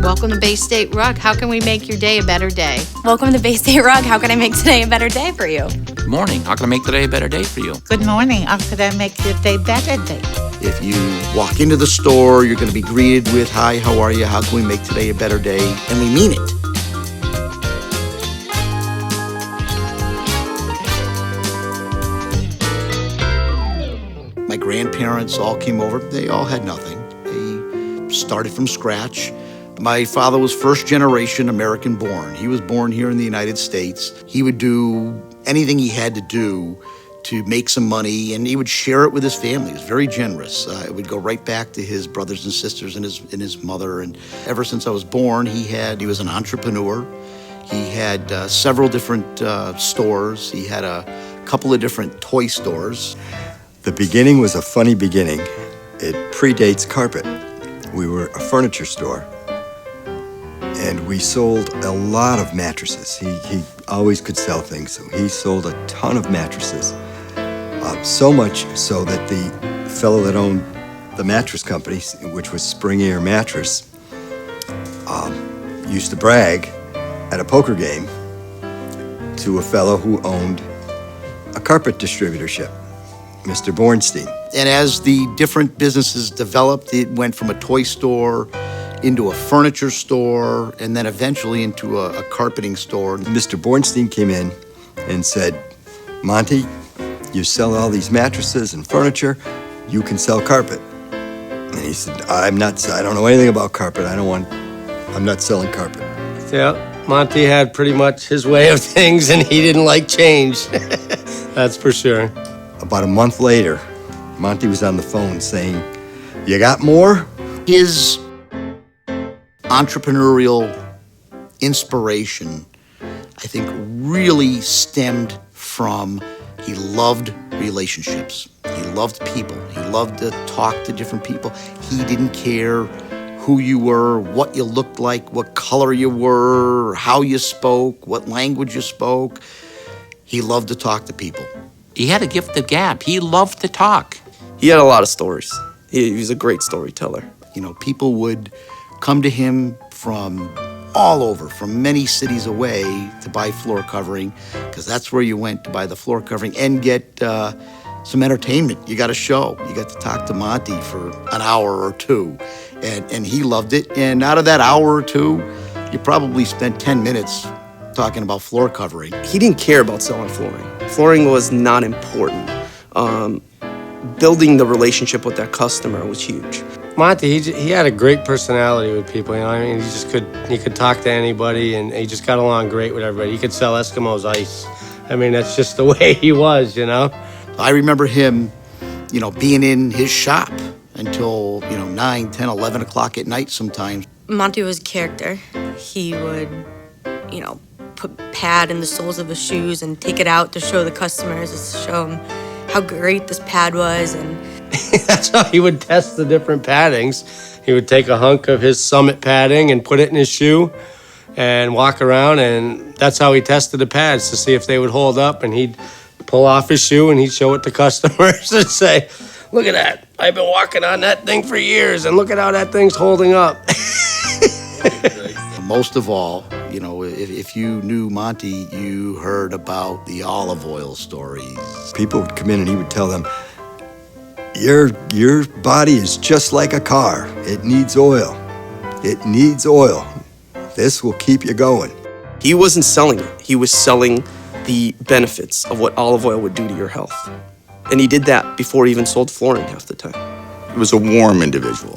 Welcome to Baystate Rug. How can we make your day a better day? Welcome to Baystate Rug. How can I make today a better day for you? Good morning. How can I make today a better day for you? Good morning. How could I make your day better day? If you walk into the store, you're going to be greeted with, "Hi, how are you? How can we make today a better day?" And we mean it. My grandparents all came over. They all had nothing. They started from scratch. My father was first generation American born. He was born here in the United States. He would do anything he had to do to make some money, and he would share it with his family. He was very generous. It would go right back to his brothers and sisters and his mother. And ever since I was born, he was an entrepreneur. He had several different stores. He had a couple of different toy stores. The beginning was a funny beginning. It predates carpet. We were a furniture store, and we sold a lot of mattresses. He always could sell things, so he sold a ton of mattresses. So much so that the fellow that owned the mattress company, which was Spring Air Mattress, used to brag at a poker game to a fellow who owned a carpet distributorship, Mr. Bornstein. And as the different businesses developed, it went from a toy store into a furniture store, and then eventually into a carpeting store. Mr. Bornstein came in and said, "Monty, you sell all these mattresses and furniture, you can sell carpet." And he said, I don't know anything about carpet. I'm not selling carpet. Yeah, Monty had pretty much his way of things, and he didn't like change. That's for sure. About a month later, Monty was on the phone saying, "You got more?" His entrepreneurial inspiration, I think, really stemmed from he loved relationships. He loved people. He loved to talk to different people. He didn't care who you were, what you looked like, what color you were, how you spoke, what language you spoke. He loved to talk to people. He had a gift of gab. He loved to talk. He had a lot of stories. He was a great storyteller. You know, people would come to him from all over, from many cities away, to buy floor covering, because that's where you went to buy the floor covering and get some entertainment. You got a show. You got to talk to Monty for an hour or two, and he loved it. And out of that hour or two, you probably spent 10 minutes talking about floor covering. He didn't care about selling flooring. Flooring was not important. Building the relationship with that customer was huge. Monty, he had a great personality with people, you know what I mean? He could talk to anybody, and he just got along great with everybody. He could sell Eskimos ice. I mean, that's just the way he was, you know? I remember him, being in his shop until, 9, 10, 11 o'clock at night sometimes. Monty was a character. He would, put pad in the soles of his shoes and take it out to show the customers, to show them how great this pad was. And that's how he would test the different paddings. He would take a hunk of his Summit padding and put it in his shoe and walk around, and that's how he tested the pads, to see if they would hold up. And he'd pull off his shoe and he'd show it to customers and say, "Look at that. I've been walking on that thing for years, and look at how that thing's holding up." Most of all, if you knew Monty, you heard about the olive oil stories. People would come in and he would tell them, Your body is just like a car. It needs oil. It needs oil. This will keep you going." He wasn't selling it. He was selling the benefits of what olive oil would do to your health. And he did that before he even sold flooring half the time. He was a warm individual,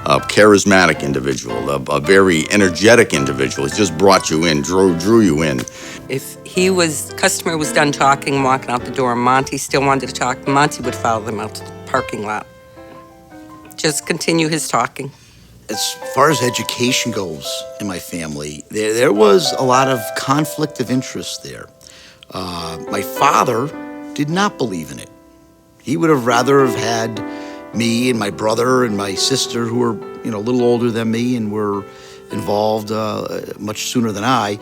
a charismatic individual, a very energetic individual. He just brought you in, drew you in. If customer was done talking, walking out the door, and Monty still wanted to talk, Monty would follow them out to the parking lot. Just continue his talking. As far as education goes in my family, there was a lot of conflict of interest there. My father did not believe in it. He would have rather have had me and my brother and my sister, who were a little older than me and were involved much sooner than I.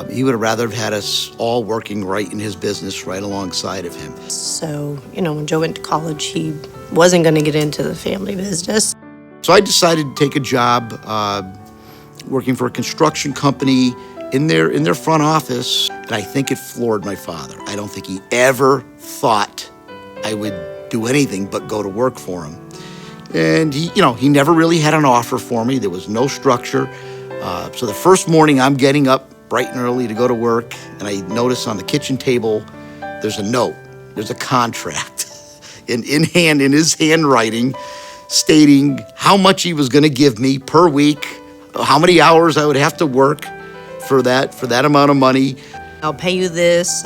He would have rather have had us all working right in his business right alongside of him. so, when Joe went to college, he wasn't going to get into the family business. So I decided to take a job working for a construction company in their front office, and I think it floored my father. I don't think he ever thought I would do anything but go to work for him. And he never really had an offer for me. There was no structure. So the first morning I'm getting up bright and early to go to work, and I notice on the kitchen table there's a note, there's a contract in his handwriting stating how much he was going to give me per week, how many hours I would have to work for that amount of money. I'll pay you this,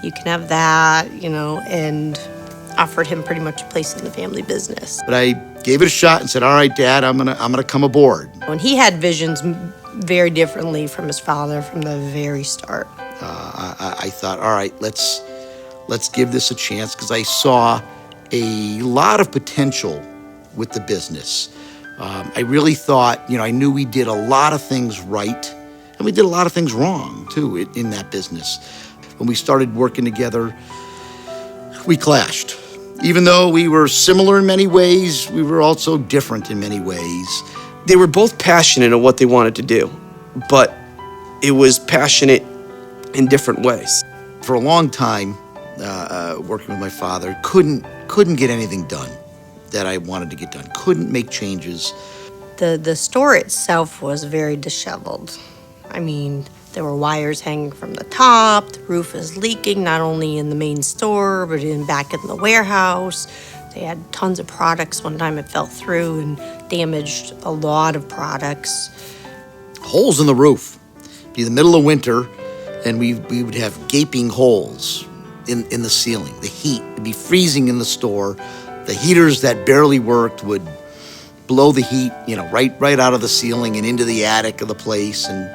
you can have that, and offered him pretty much a place in the family business. But I gave it a shot and said, all right, Dad, I'm gonna come aboard. When he had visions very differently from his father from the very start. I thought, all right, let's give this a chance, because I saw a lot of potential with the business. I really thought, I knew we did a lot of things right, and we did a lot of things wrong, too, in that business. When we started working together, we clashed. Even though we were similar in many ways, we were also different in many ways. They were both passionate at what they wanted to do, but it was passionate in different ways. For a long time, working with my father, couldn't get anything done that I wanted to get done. Couldn't make changes. The store itself was very disheveled. I mean, there were wires hanging from the top, the roof is leaking, not only in the main store, but back in the warehouse. They had tons of products. One time it fell through and damaged a lot of products. Holes in the roof. It'd be the middle of winter, and we would have gaping holes in the ceiling. The heat would be freezing in the store. The heaters that barely worked would blow the heat, right out of the ceiling and into the attic of the place. And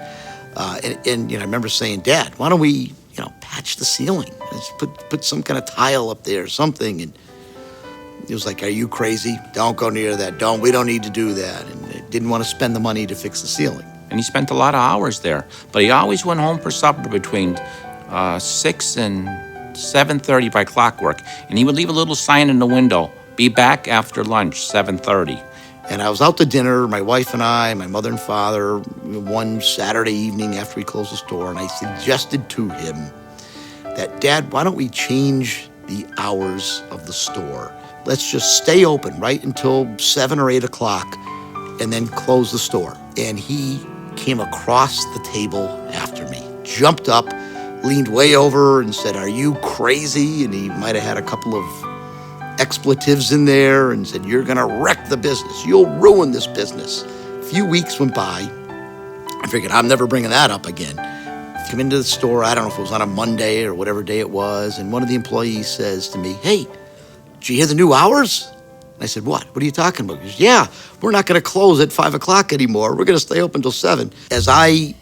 I remember saying, Dad, why don't we, patch the ceiling? Let's put some kind of tile up there or something. And he was like, are you crazy? Don't go near that. We don't need to do that. And didn't want to spend the money to fix the ceiling. And he spent a lot of hours there. But he always went home for supper between 6 and 7:30 by clockwork. And he would leave a little sign in the window, be back after lunch, 7:30. And I was out to dinner, my wife and I, my mother and father, one Saturday evening after we closed the store, and I suggested to him that, Dad, why don't we change the hours of the store? Let's just stay open right until 7 or 8 o'clock and then close the store. And he came across the table after me, jumped up, leaned way over and said, are you crazy? And he might have had a couple of expletives in there and said, you're gonna wreck the business. You'll ruin this business. A few weeks went by. I figured I'm never bringing that up again. Come into the store, I don't know if it was on a Monday or whatever day it was, and one of the employees says to me, hey, did you hear the new hours? And I said, what are you talking about? He goes, yeah, we're not gonna close at 5 o'clock anymore. We're gonna stay open till 7. As I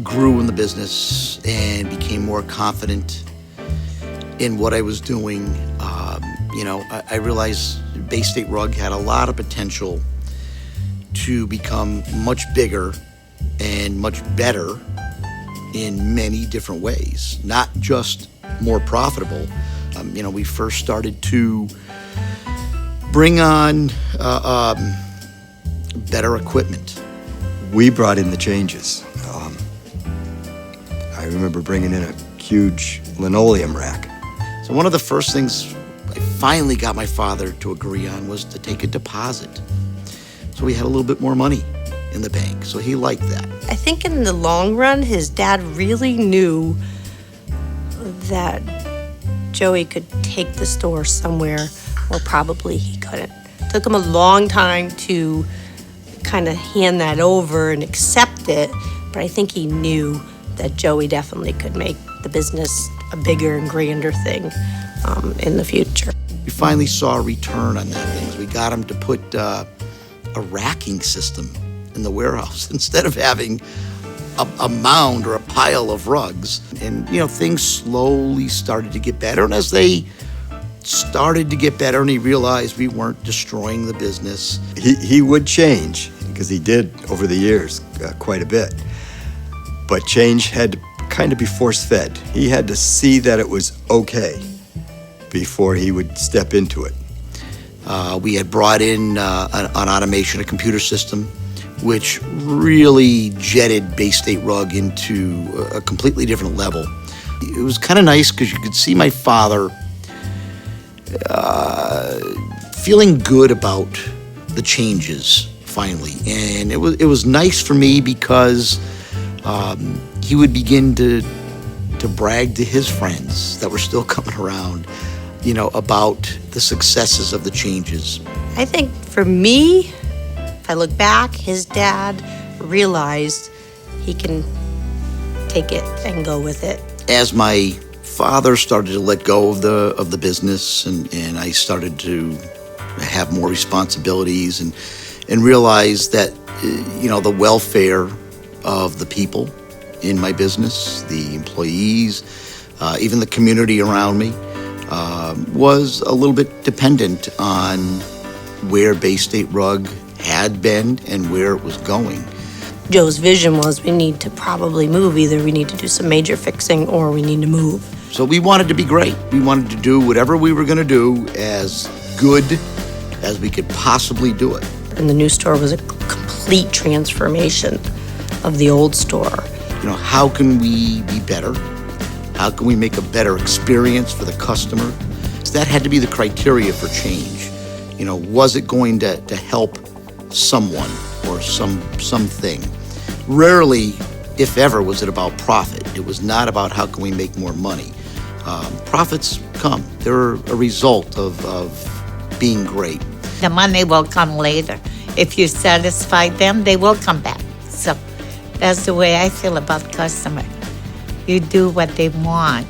grew in the business and became more confident in what I was doing, I realized Baystate Rug had a lot of potential to become much bigger and much better in many different ways, not just more profitable. We first started to bring on better equipment. We brought in the changes. I remember bringing in a huge linoleum rack. So one of the first things I finally got my father to agree on was to take a deposit. So we had a little bit more money in the bank, so he liked that. I think in the long run, his dad really knew that Joey could take the store somewhere where probably he couldn't. It took him a long time to kind of hand that over and accept it, but I think he knew that Joey definitely could make the business a bigger and grander thing in the future. We finally saw a return on that thing. We got him to put a racking system in the warehouse instead of having a mound or a pile of rugs. And, things slowly started to get better. And as they started to get better and he realized we weren't destroying the business. He would change, because he did over the years quite a bit. But change had to kind of be force-fed. He had to see that it was okay before he would step into it. We had brought in an automation, a computer system, which really jetted Baystate Rug into a completely different level. It was kind of nice because you could see my father feeling good about the changes finally, and it was nice for me because he would begin to brag to his friends that were still coming around, about the successes of the changes. I think for me, if I look back, his dad realized he can take it and go with it. As my father started to let go of the business, and I started to have more responsibilities and realize that the welfare of the people in my business, the employees, even the community around me, was a little bit dependent on where Baystate Rug had been and where it was going. Joe's vision was we need to probably move. Either we need to do some major fixing or we need to move. So we wanted to be great. We wanted to do whatever we were going to do as good as we could possibly do it. And the new store was a complete transformation of the old store. How can we be better? How can we make a better experience for the customer? So that had to be the criteria for change. Was it going to help someone or something? Rarely, if ever, was it about profit. It was not about how can we make more money. Profits come. They're a result of being great. The money will come later. If you satisfy them, they will come back. So that's the way I feel about customer. You do what they want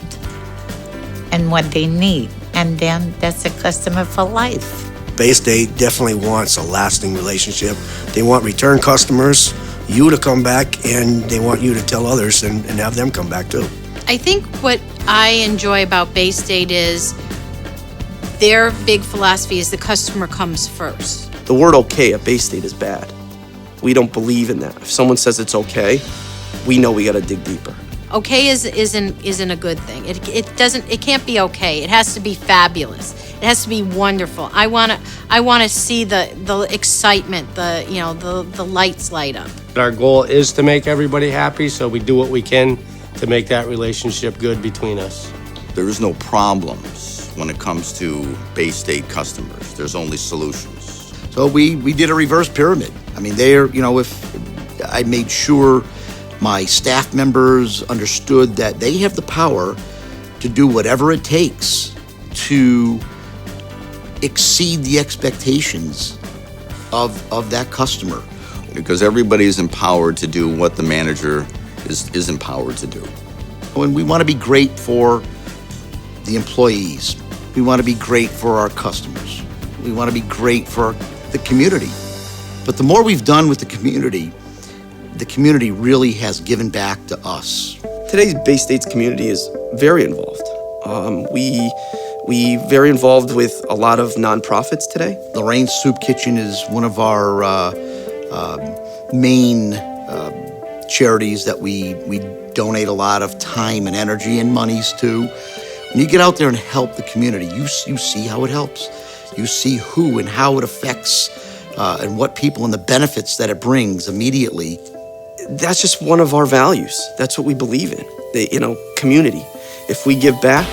and what they need, and then that's a customer for life. Baystate definitely wants a lasting relationship. They want return customers, you to come back, and they want you to tell others and have them come back too. I think what I enjoy about Baystate is their big philosophy is the customer comes first. The word okay at Baystate is bad. We don't believe in that. If someone says it's okay, we know we got to dig deeper. Okay isn't a good thing. It can't be okay. It has to be fabulous. It has to be wonderful. I want to see the excitement, the lights light up. Our goal is to make everybody happy, so we do what we can to make that relationship good between us. There is no problems when it comes to Baystate customers. There's only solutions. So we did a reverse pyramid. I mean, if I made sure my staff members understood that they have the power to do whatever it takes to exceed the expectations of that customer. Because everybody is empowered to do what the manager is empowered to do. And we want to be great for the employees. We want to be great for our customers. We want to be great for the community. But the more we've done with the community really has given back to us. Today's Baystate's community is very involved. We very involved with a lot of nonprofits today. Lorraine's Soup Kitchen is one of our main charities that we donate a lot of time and energy and monies to. When you get out there and help the community, you see how it helps. You see who and how it affects and what people and the benefits that it brings immediately. That's just one of our values. That's what we believe in, community. If we give back,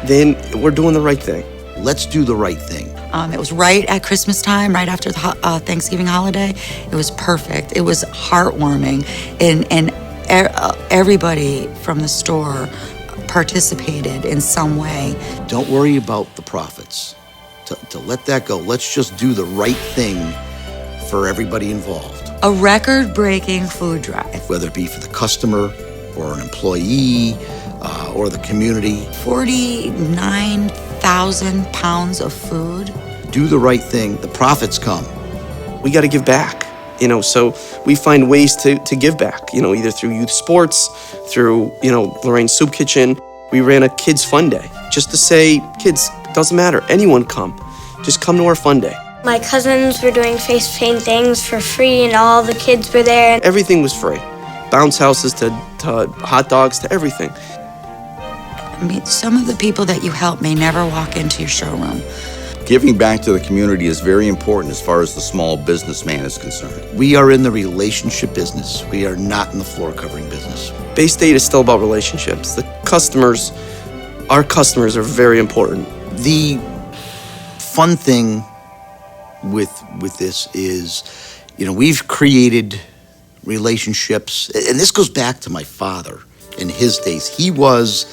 then we're doing the right thing. Let's do the right thing. It was right at Christmas time, right after the Thanksgiving holiday. It was perfect. It was heartwarming, and everybody from the store participated in some way. Don't worry about the profits. To let that go. Let's just do the right thing for everybody involved. A record-breaking food drive. Whether it be for the customer or an employee or the community. 49,000 pounds of food. Do the right thing. The profits come. We got to give back, so we find ways to give back, either through youth sports, through, Lorraine's Soup Kitchen. We ran a kids' fun day just to say, kids, it doesn't matter. Anyone come. Just come to our fun day. My cousins were doing face paint things for free, and all the kids were there. Everything was free. Bounce houses to hot dogs to everything. I mean, some of the people that you help may never walk into your showroom. Giving back to the community is very important as far as the small businessman is concerned. We are in the relationship business. We are not in the floor covering business. Baystate is still about relationships. Our customers are very important. The fun thing with this is, we've created relationships, and this goes back to my father in his days. He was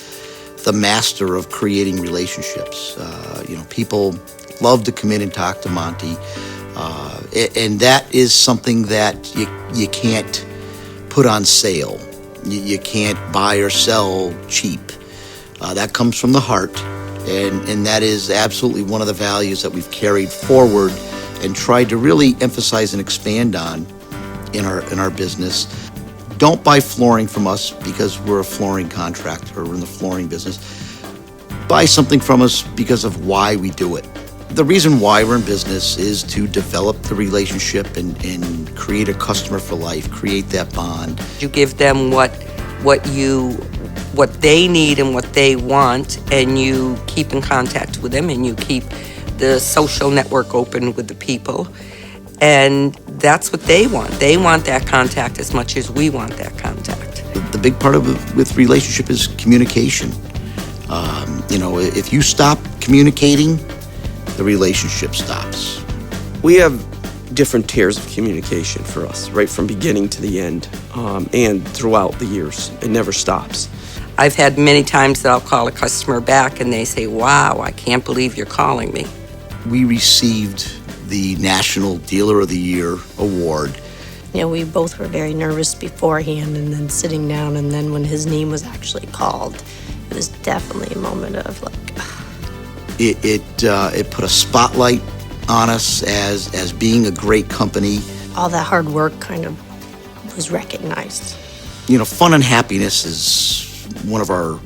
the master of creating relationships. People love to come in and talk to Monty, and that is something that you can't put on sale. You can't buy or sell cheap. That comes from the heart, and that is absolutely one of the values that we've carried forward and tried to really emphasize and expand on in our business. Don't buy flooring from us because we're a flooring contractor or we're in the flooring business. Buy something from us because of why we do it. The reason why we're in business is to develop the relationship and create a customer for life, create that bond. You give them what they need and what they want, and you keep in contact with them, and you keep the social network open with the people. And that's what they want. They want that contact as much as we want that contact. The big part with relationship is communication. If you stop communicating, the relationship stops. We have different tiers of communication for us, right from beginning to the end, and throughout the years. It never stops. I've had many times that I'll call a customer back and they say, "Wow, I can't believe you're calling me." We received the National Dealer of the Year award. We both were very nervous beforehand, and then sitting down, and then when his name was actually called, it was definitely a moment of like... It put a spotlight on us as being a great company. All that hard work kind of was recognized. Fun and happiness is one of our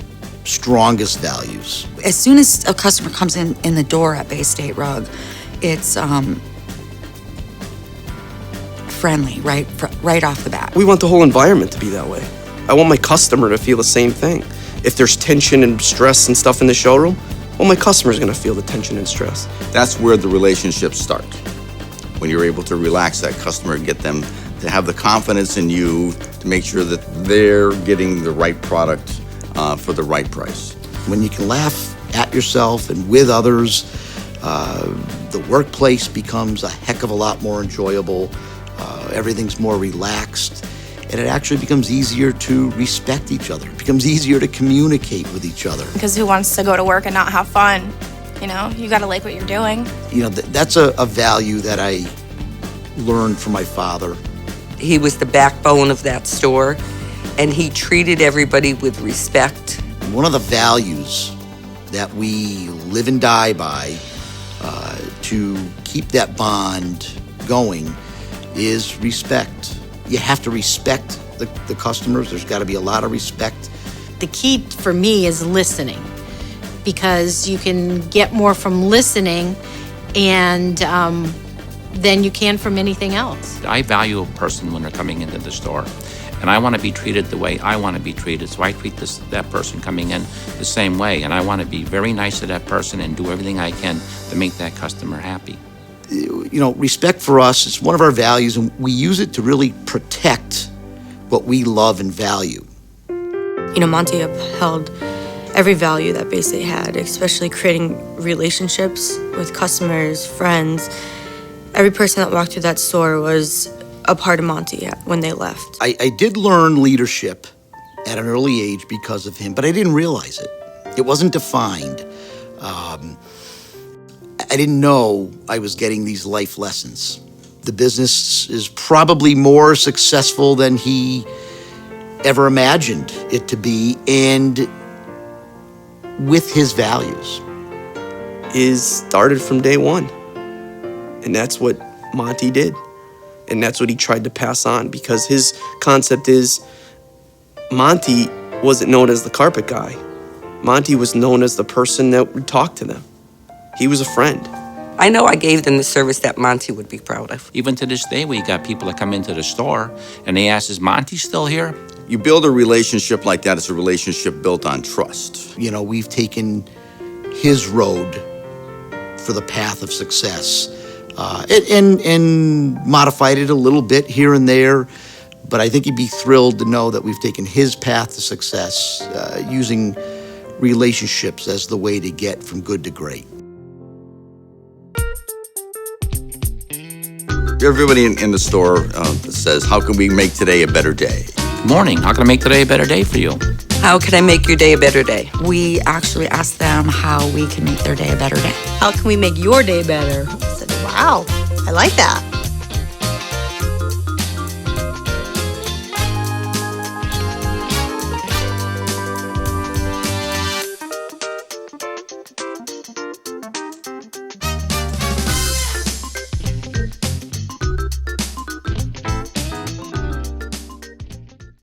strongest values. As soon as a customer comes in the door at Baystate Rug, it's friendly, right off the bat. We want the whole environment to be that way. I want my customer to feel the same thing. If there's tension and stress and stuff in the showroom, well, my customer's gonna feel the tension and stress. That's where the relationships start. When you're able to relax that customer and get them to have the confidence in you to make sure that they're getting the right product for the right price. When you can laugh at yourself and with others, the workplace becomes a heck of a lot more enjoyable. Everything's more relaxed, and it actually becomes easier to respect each other. It becomes easier to communicate with each other. Because who wants to go to work and not have fun? You gotta like what you're doing. That's a value that I learned from my father. He was the backbone of that store, and he treated everybody with respect. One of the values that we live and die by to keep that bond going is respect. You have to respect the customers. There's got to be a lot of respect. The key for me is listening, because you can get more from listening and than you can from anything else. I value a person when they're coming into the store, and I want to be treated the way I want to be treated, so I treat that person coming in the same way, and I want to be very nice to that person and do everything I can to make that customer happy. Respect for us is one of our values, and we use it to really protect what we love and value. Monty upheld every value that Baystate had, especially creating relationships with customers, friends. Every person that walked through that store was a part of Monty when they left. I did learn leadership at an early age because of him, but I didn't realize it. It wasn't defined. I didn't know I was getting these life lessons. The business is probably more successful than he ever imagined it to be, and with his values. Is started from day one. And that's what Monty did. And that's what he tried to pass on, because his concept is Monty wasn't known as the carpet guy. Monty was known as the person that would talk to them. He was a friend. I know I gave them the service that Monty would be proud of. Even to this day, we got people that come into the store and they ask, "Is Monty still here?" You build a relationship like that, it's a relationship built on trust. We've taken his road for the path of success. And modified it a little bit here and there, but I think he'd be thrilled to know that we've taken his path to success using relationships as the way to get from good to great. Everybody in the store says, how can we make today a better day? Good morning. How can I make today a better day for you? How can I make your day a better day? We actually ask them how we can make their day a better day. How can we make your day better? I said, wow, I like that.